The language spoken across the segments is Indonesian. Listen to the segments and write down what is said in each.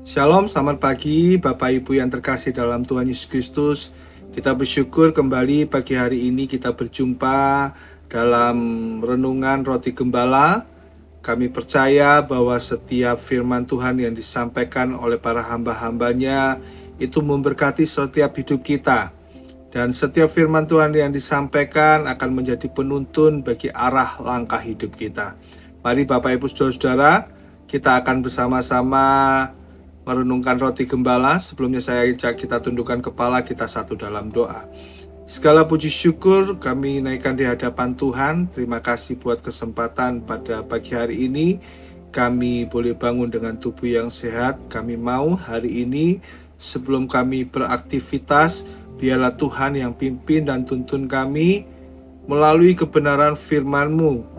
Shalom, selamat pagi Bapak Ibu yang terkasih dalam Tuhan Yesus Kristus. Kita bersyukur kembali pagi hari ini kita berjumpa dalam renungan Roti Gembala. Kami percaya bahwa setiap firman Tuhan yang disampaikan oleh para hamba-hambanya itu memberkati setiap hidup kita. Dan setiap firman Tuhan yang disampaikan akan menjadi penuntun bagi arah langkah hidup kita. Mari Bapak Ibu Saudara-saudara, kita akan bersama-sama merenungkan Roti Gembala. Sebelumnya saya ajak kita tundukkan kepala, kita satu dalam doa. Segala puji syukur kami naikkan di hadapan Tuhan. Terima kasih buat kesempatan pada pagi hari ini. Kami boleh bangun dengan tubuh yang sehat. Kami mau hari ini sebelum kami beraktivitas, biarlah Tuhan yang pimpin dan tuntun kami melalui kebenaran firman-Mu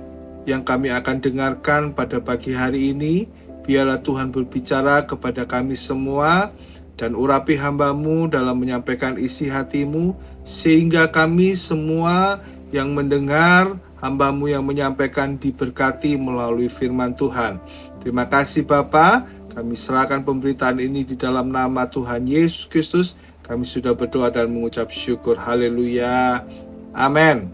yang kami akan dengarkan pada pagi hari ini. Biarlah Tuhan berbicara kepada kami semua dan urapi hamba-Mu dalam menyampaikan isi hati-Mu, sehingga kami semua yang mendengar, hamba-Mu yang menyampaikan diberkati melalui firman Tuhan. Terima kasih Bapa, kami serahkan pemberitaan ini di dalam nama Tuhan Yesus Kristus. Kami sudah berdoa dan mengucap syukur. Haleluya. Amin.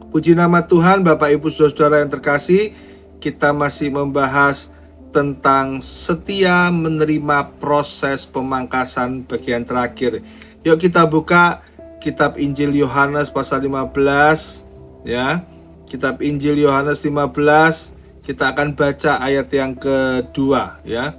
Puji nama Tuhan. Bapak Ibu Saudara yang terkasih, kita masih membahas tentang setia menerima proses pemangkasan bagian terakhir. Yuk kita buka kitab Injil Yohanes pasal 15 ya. Kitab Injil Yohanes 15, kita akan baca ayat yang kedua ya.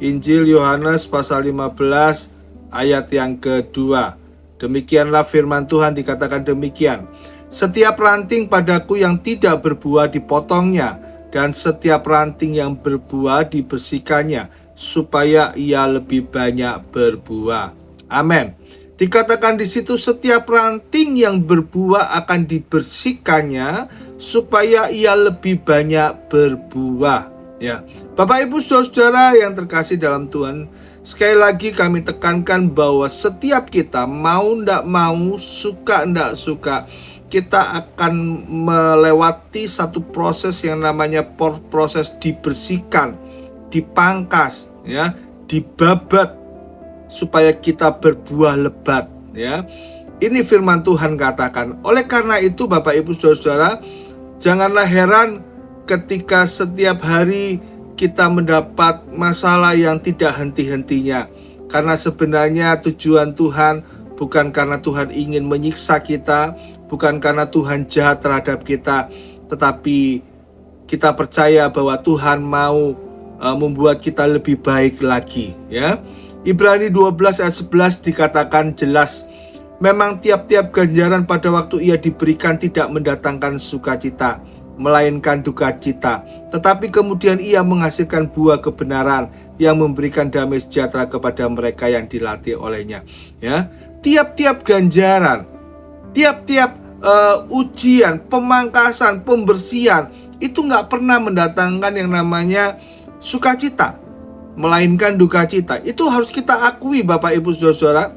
Injil Yohanes pasal 15 ayat yang kedua. Demikianlah firman Tuhan, dikatakan demikian. Setiap ranting padaku yang tidak berbuah dipotongnya, dan setiap ranting yang berbuah dibersihkannya, supaya ia lebih banyak berbuah. Amin. Dikatakan di situ setiap ranting yang berbuah akan dibersihkannya, supaya ia lebih banyak berbuah. Ya, Bapak Ibu Saudara yang terkasih dalam Tuhan, sekali lagi kami tekankan bahwa setiap kita mau ndak mau, suka ndak suka, kita akan melewati satu proses yang namanya proses dibersihkan, dipangkas, ya, dibabat supaya kita berbuah lebat, ya. Ini firman Tuhan katakan. Oleh karena itu Bapak Ibu Saudara, janganlah heran ketika setiap hari kita mendapat masalah yang tidak henti-hentinya. Karena sebenarnya tujuan Tuhan bukan karena Tuhan ingin menyiksa kita, bukan karena Tuhan jahat terhadap kita, tetapi kita percaya bahwa Tuhan mau membuat kita lebih baik lagi, ya. Ibrani 12 ayat 11 dikatakan jelas, memang tiap-tiap ganjaran pada waktu ia diberikan tidak mendatangkan sukacita, melainkan duka cita, tetapi kemudian ia menghasilkan buah kebenaran yang memberikan damai sejahtera kepada mereka yang dilatih olehnya, ya. Tiap-tiap ganjaran, tiap-tiap ujian, pemangkasan, pembersihan itu nggak pernah mendatangkan yang namanya sukacita, melainkan duka cita. Itu harus kita akui Bapak Ibu Saudara.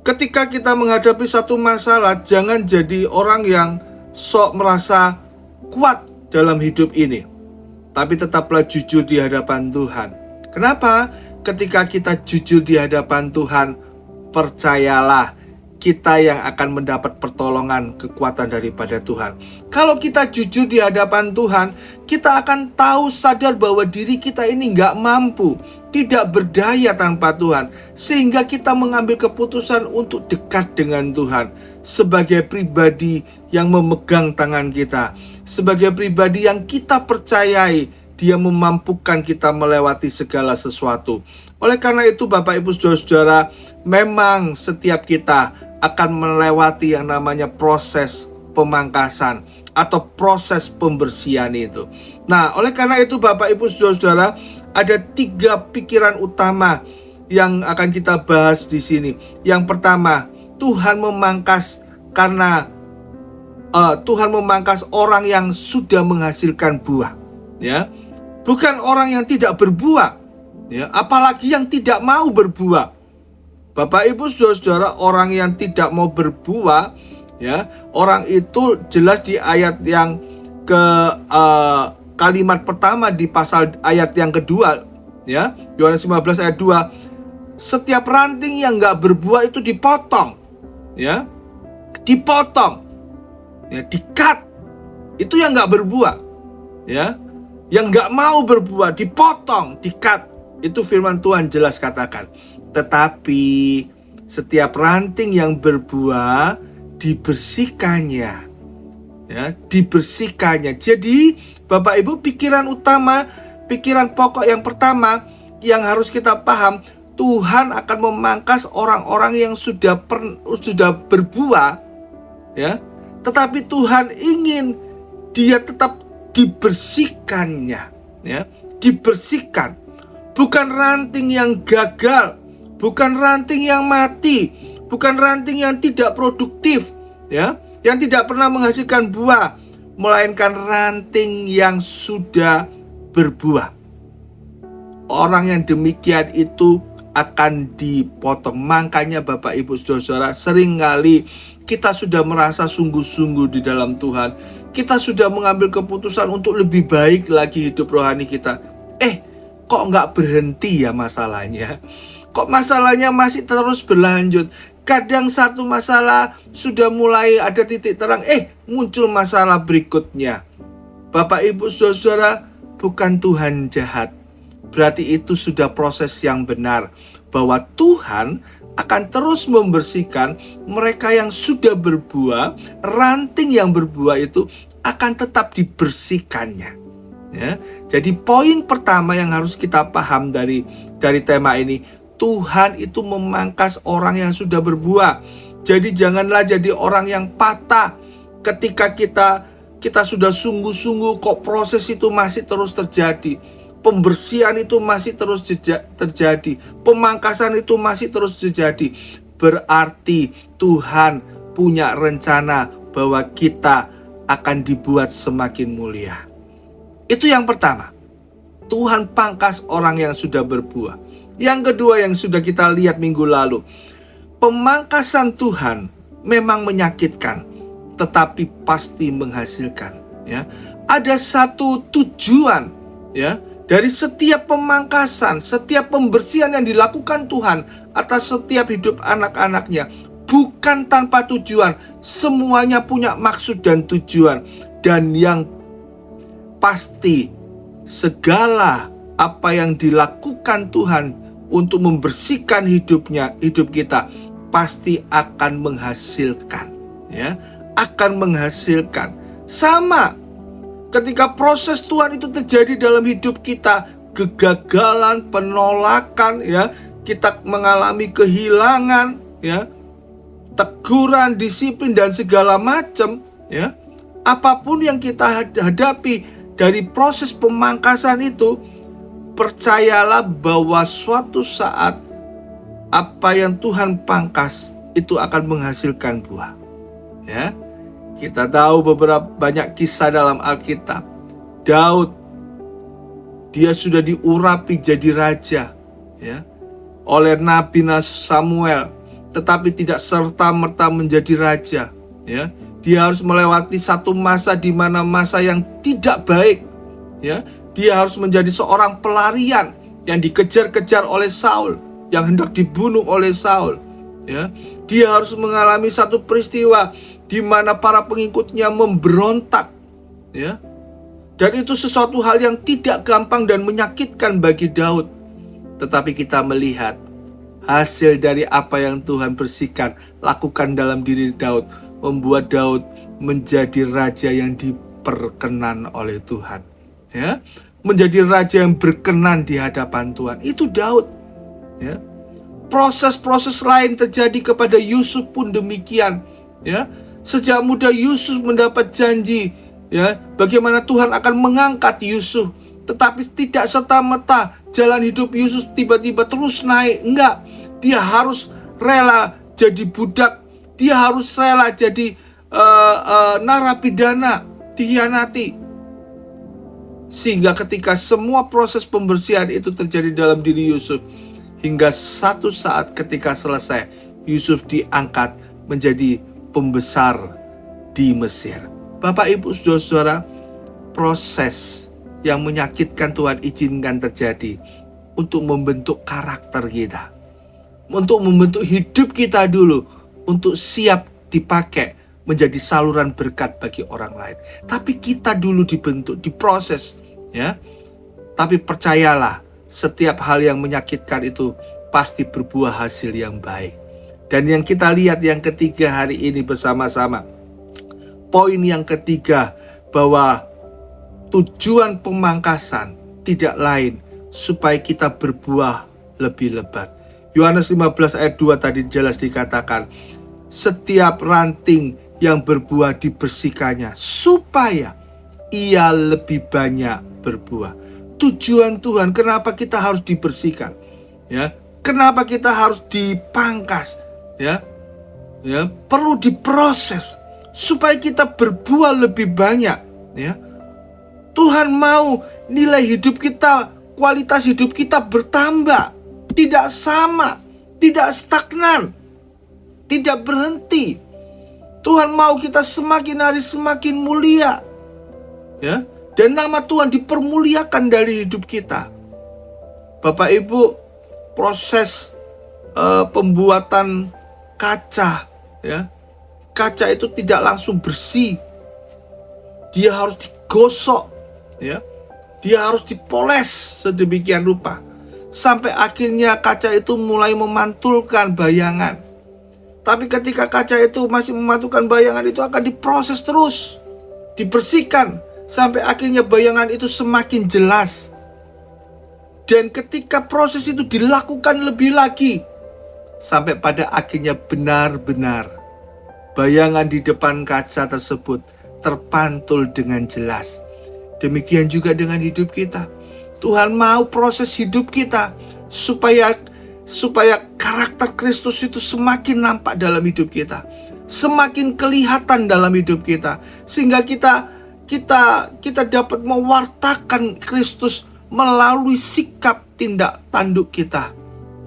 Ketika kita menghadapi satu masalah, jangan jadi orang yang sok merasa kuat dalam hidup ini, tapi tetaplah jujur di hadapan Tuhan. Kenapa? Ketika kita jujur di hadapan Tuhan, percayalah, kita yang akan mendapat pertolongan, kekuatan daripada Tuhan. Kalau kita jujur di hadapan Tuhan, kita akan tahu, sadar bahwa diri kita ini gak mampu, tidak berdaya tanpa Tuhan, sehingga kita mengambil keputusan untuk dekat dengan Tuhan. Sebagai pribadi yang memegang tangan kita, sebagai pribadi yang kita percayai, Dia memampukan kita melewati segala sesuatu. Oleh karena itu Bapak Ibu Saudara, memang setiap kita akan melewati yang namanya proses pemangkasan atau proses pembersihan itu. Nah, oleh karena itu Bapak Ibu Saudara, ada 3 pikiran utama yang akan kita bahas di sini. Yang pertama, Tuhan memangkas karena Tuhan memangkas orang yang sudah menghasilkan buah, ya. Bukan orang yang tidak berbuah, ya, apalagi yang tidak mau berbuah. Bapak Ibu Saudara, orang yang tidak mau berbuah, ya, orang itu jelas di ayat yang ke kalimat pertama di pasal ayat yang kedua, Ya, Yohanes 15 ayat 2. Setiap ranting yang nggak berbuah itu dipotong, ya, dipotong, ya, di-cut. Itu yang nggak berbuah, ya, yang nggak mau berbuah dipotong, di-cut. Itu firman Tuhan jelas katakan. Tetapi setiap ranting yang berbuah dibersihkannya, ya, dibersihkannya. Jadi Bapak Ibu, pikiran utama, pikiran pokok yang pertama yang harus kita paham, Tuhan akan memangkas orang-orang yang sudah berbuah, ya. Tetapi Tuhan ingin dia tetap dibersihkannya, ya, dibersihkan. Bukan ranting yang gagal, bukan ranting yang mati, bukan ranting yang tidak produktif, ya, yang tidak pernah menghasilkan buah, melainkan ranting yang sudah berbuah. Orang yang demikian itu akan dipotong. Makanya Bapak Ibu Saudara, seringkali kita sudah merasa sungguh-sungguh di dalam Tuhan. Kita sudah mengambil keputusan untuk lebih baik lagi hidup rohani kita. Kok nggak berhenti ya masalahnya? Kok masalahnya masih terus berlanjut? Kadang satu masalah sudah mulai ada titik terang, muncul masalah berikutnya. Bapak Ibu Saudara, bukan Tuhan jahat. Berarti itu sudah proses yang benar, bahwa Tuhan akan terus membersihkan mereka yang sudah berbuah. Ranting yang berbuah itu akan tetap dibersihkannya, ya. Jadi poin pertama yang harus kita paham dari tema ini, Tuhan itu memangkas orang yang sudah berbuah. Jadi janganlah jadi orang yang patah ketika kita sudah sungguh-sungguh, kok proses itu masih terus terjadi. Pembersihan itu masih terus terjadi. Pemangkasan itu masih terus terjadi. Berarti Tuhan punya rencana bahwa kita akan dibuat semakin mulia. Itu yang pertama. Tuhan pangkas orang yang sudah berbuah. Yang kedua yang sudah kita lihat minggu lalu, pemangkasan Tuhan memang menyakitkan, tetapi pasti menghasilkan, ya. Ada satu tujuan, ya, dari setiap pemangkasan, setiap pembersihan yang dilakukan Tuhan atas setiap hidup anak-anaknya, bukan tanpa tujuan. Semuanya punya maksud dan tujuan. Dan yang pasti, segala apa yang dilakukan Tuhan untuk membersihkan hidup kita pasti akan menghasilkan, ya, akan menghasilkan. Sama ketika proses Tuhan itu terjadi dalam hidup kita, kegagalan, penolakan, ya, kita mengalami kehilangan, ya, teguran, disiplin dan segala macam, ya. Apapun yang kita hadapi dari proses pemangkasan itu, percayalah bahwa suatu saat apa yang Tuhan pangkas itu akan menghasilkan buah, ya. Kita tahu banyak kisah dalam Alkitab. Daud, dia sudah diurapi jadi raja, ya, oleh Nabi Samuel, tetapi tidak serta-merta menjadi raja, ya. Dia harus melewati satu masa di mana masa yang tidak baik, ya. Dia harus menjadi seorang pelarian yang dikejar-kejar oleh Saul, yang hendak dibunuh oleh Saul, ya. Dia harus mengalami satu peristiwa di mana para pengikutnya memberontak, ya. Dan itu sesuatu hal yang tidak gampang dan menyakitkan bagi Daud. Tetapi kita melihat hasil dari apa yang Tuhan bersihkan, lakukan dalam diri Daud, membuat Daud menjadi raja yang diperkenan oleh Tuhan, ya. Menjadi raja yang berkenan di hadapan Tuhan. Itu Daud, ya. Proses-proses lain terjadi kepada Yusuf pun demikian, ya. Sejak muda Yusuf mendapat janji, ya, bagaimana Tuhan akan mengangkat Yusuf. Tetapi tidak serta-merta jalan hidup Yusuf tiba-tiba terus naik. Enggak, dia harus rela jadi budak. Dia harus rela jadi narapidana, dikhianati. Sehingga ketika semua proses pembersihan itu terjadi dalam diri Yusuf, hingga satu saat ketika selesai, Yusuf diangkat menjadi pembesar di Mesir. Bapak Ibu Saudara, proses yang menyakitkan Tuhan izinkan terjadi untuk membentuk karakter kita, untuk membentuk hidup kita dulu, untuk siap dipakai menjadi saluran berkat bagi orang lain. Tapi kita dulu dibentuk, diproses, ya. Tapi percayalah, setiap hal yang menyakitkan itu pasti berbuah hasil yang baik. Dan yang kita lihat yang ketiga hari ini bersama-sama, poin yang ketiga, bahwa tujuan pemangkasan tidak lain supaya kita berbuah lebih lebat. Yohanes 15 ayat 2 tadi jelas dikatakan, setiap ranting yang berbuah dibersihkannya supaya ia lebih banyak berbuah. Tujuan Tuhan kenapa kita harus dibersihkan, ya? Kenapa kita harus dipangkas, ya? Ya, perlu diproses supaya kita berbuah lebih banyak, ya. Tuhan mau nilai hidup kita, kualitas hidup kita bertambah, tidak sama, tidak stagnan, tidak berhenti. Tuhan mau kita semakin hari semakin mulia, ya, dan nama Tuhan dipermuliakan dari hidup kita. Bapak Ibu, proses pembuatan kaca, ya, kaca itu tidak langsung bersih, dia harus digosok, ya, dia harus dipoles sedemikian rupa sampai akhirnya kaca itu mulai memantulkan bayangan. Tapi ketika kaca itu masih memantulkan bayangan, itu akan diproses terus, dibersihkan sampai akhirnya bayangan itu semakin jelas. Dan ketika proses itu dilakukan lebih lagi, sampai pada akhirnya benar-benar bayangan di depan kaca tersebut terpantul dengan jelas. Demikian juga dengan hidup kita. Tuhan mau proses hidup kita supaya karakter Kristus itu semakin nampak dalam hidup kita, semakin kelihatan dalam hidup kita, sehingga kita dapat mewartakan Kristus melalui sikap tindak tanduk kita,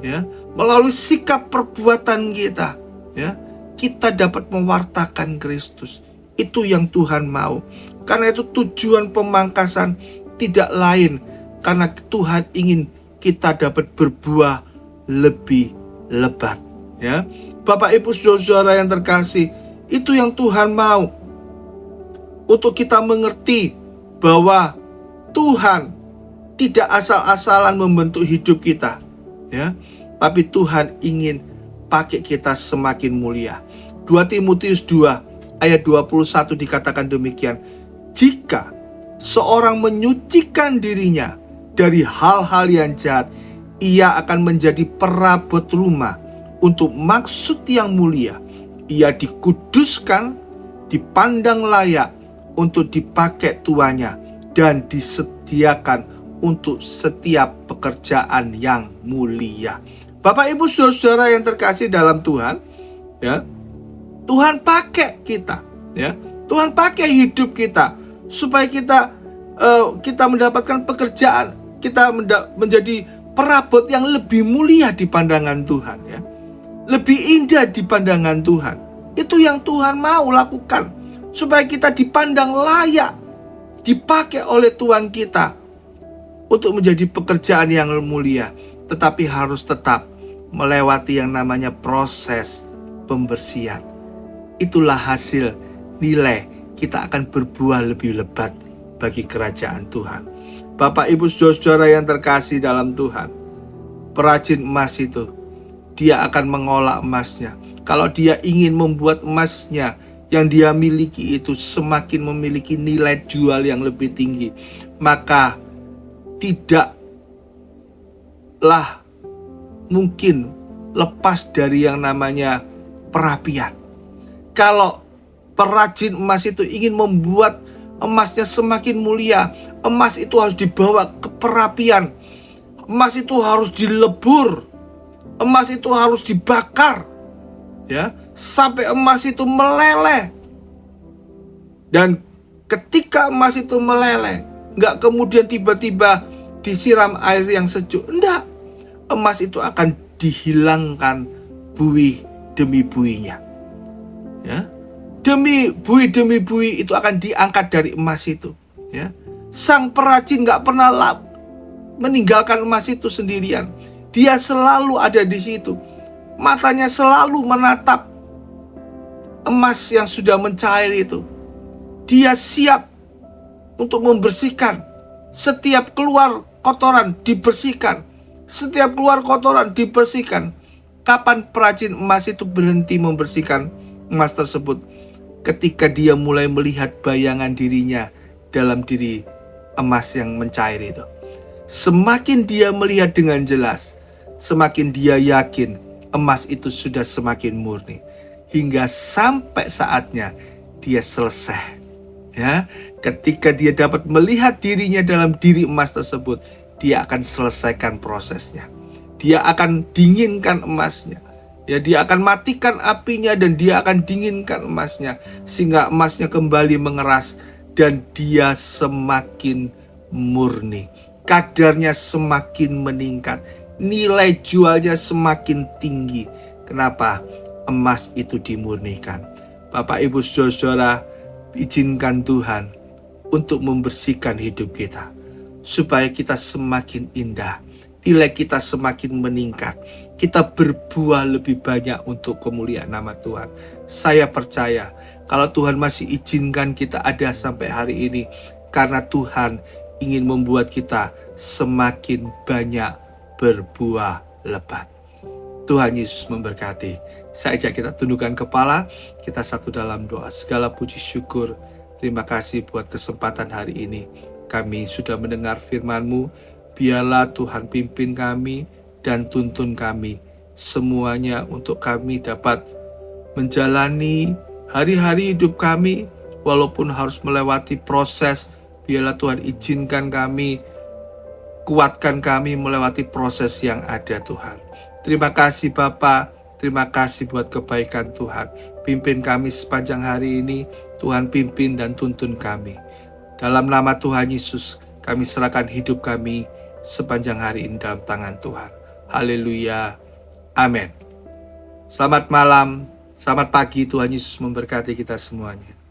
ya, melalui sikap perbuatan kita, ya, kita dapat mewartakan Kristus. Itu yang Tuhan mau. Karena itu tujuan pemangkasan tidak lain karena Tuhan ingin kita dapat berbuah lebih lebat, ya. Bapak Ibu Saudara yang terkasih, itu yang Tuhan mau. Untuk kita mengerti bahwa Tuhan tidak asal-asalan membentuk hidup kita, ya, tapi Tuhan ingin pakai kita semakin mulia. 2 Timotius 2 ayat 21 dikatakan demikian, jika seorang menyucikan dirinya dari hal-hal yang jahat, ia akan menjadi perabot rumah untuk maksud yang mulia. Ia dikuduskan, dipandang layak untuk dipakai tuannya, dan disediakan untuk setiap pekerjaan yang mulia. Bapak Ibu Saudara yang terkasih dalam Tuhan, ya, Tuhan pakai kita, ya, Tuhan pakai hidup kita supaya kita mendapatkan pekerjaan, kita menjadi perabot yang lebih mulia di pandangan Tuhan, ya, lebih indah di pandangan Tuhan. Itu yang Tuhan mau lakukan supaya kita dipandang layak, dipakai oleh Tuhan kita untuk menjadi pekerjaan yang mulia, tetapi harus tetap melewati yang namanya proses pembersihan. Itulah hasil nilai kita akan berbuah lebih lebat bagi kerajaan Tuhan. Bapak Ibu Saudara yang terkasih dalam Tuhan, perajin emas itu, dia akan mengolah emasnya. Kalau dia ingin membuat emasnya yang dia miliki itu semakin memiliki nilai jual yang lebih tinggi, maka tidaklah mungkin lepas dari yang namanya perapian. Kalau perajin emas itu ingin membuat emasnya semakin mulia, emas itu harus dibawa ke perapian, emas itu harus dilebur, emas itu harus dibakar, ya, sampai emas itu meleleh. Dan ketika emas itu meleleh, nggak kemudian tiba-tiba disiram air yang sejuk, enggak. Emas itu akan dihilangkan buih demi buihnya, ya. Demi buih itu akan diangkat dari emas itu, ya. Sang perajin nggak pernah meninggalkan emas itu sendirian. Dia selalu ada di situ. Matanya selalu menatap emas yang sudah mencair itu. Dia siap untuk membersihkan. Setiap keluar kotoran dibersihkan. Setiap keluar kotoran dibersihkan. Kapan perajin emas itu berhenti membersihkan emas tersebut? Ketika dia mulai melihat bayangan dirinya dalam diri emas yang mencair itu. Semakin dia melihat dengan jelas, semakin dia yakin emas itu sudah semakin murni. Hingga sampai saatnya dia selesai. Ya, ketika dia dapat melihat dirinya dalam diri emas tersebut, dia akan selesaikan prosesnya. Dia akan dinginkan emasnya. Ya, dia akan matikan apinya dan dia akan dinginkan emasnya sehingga emasnya kembali mengeras dan dia semakin murni. Kadarnya semakin meningkat, nilai jualnya semakin tinggi. Kenapa? Emas itu dimurnikan. Bapak, Ibu, Saudara, izinkan Tuhan untuk membersihkan hidup kita supaya kita semakin indah, nilai kita semakin meningkat, kita berbuah lebih banyak untuk kemuliaan nama Tuhan. Saya percaya kalau Tuhan masih izinkan kita ada sampai hari ini, karena Tuhan ingin membuat kita semakin banyak berbuah lebat. Tuhan Yesus memberkati. Saya ajak kita tundukkan kepala, kita satu dalam doa. Segala puji syukur, terima kasih buat kesempatan hari ini. Kami sudah mendengar firman-Mu. Biarlah Tuhan pimpin kami dan tuntun kami semuanya untuk kami dapat menjalani hari-hari hidup kami walaupun harus melewati proses. Biarlah Tuhan izinkan kami, kuatkan kami melewati proses yang ada Tuhan. Terima kasih Bapa, terima kasih buat kebaikan Tuhan. Pimpin kami sepanjang hari ini, Tuhan pimpin dan tuntun kami. Dalam nama Tuhan Yesus, kami serahkan hidup kami sepanjang hari ini dalam tangan Tuhan. Haleluya. Amin. Selamat malam, selamat pagi, Tuhan Yesus memberkati kita semuanya.